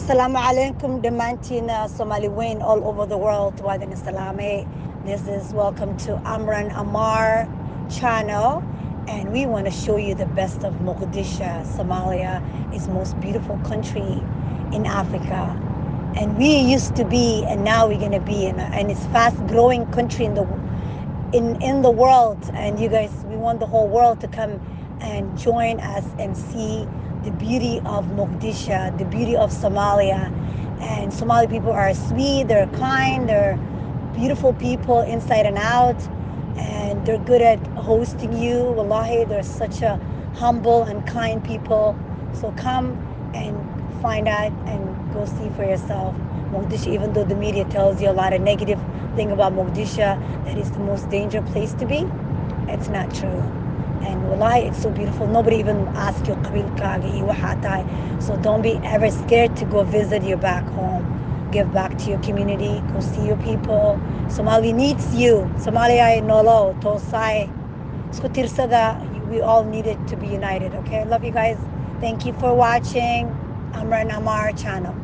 Assalamu alaikum, Demantina, Somali Wayne all over the world. Wadin Salame. This is welcome to Amran Amar channel, and we want to show you the best of Mogadishu. Somalia is the most beautiful country in Africa, and we used to be, and now we're gonna be, and it's fast-growing country in the world. And you guys, we want the whole world to come and join us and see the beauty of Mogadishu, the beauty of Somalia. And Somali people are sweet, they're kind, they're beautiful people inside and out, and they're good at hosting you. Wallahi, they're such a humble and kind people. So come and find out and go see for yourself. Mogadishu, even though the media tells you a lot of negative thing about Mogadishu, that is the most dangerous place to be, it's not true. And wallahi, it's so beautiful. Nobody even asks you qabilkaaga iyo waxaa tahay. So don't be ever scared to go visit your back home. Give back to your community. Go see your people. Somali needs you. Somalia nolo tosai. Isku tirsada. We all need it to be united. Okay, love you guys. Thank you for watching Amran Amar channel.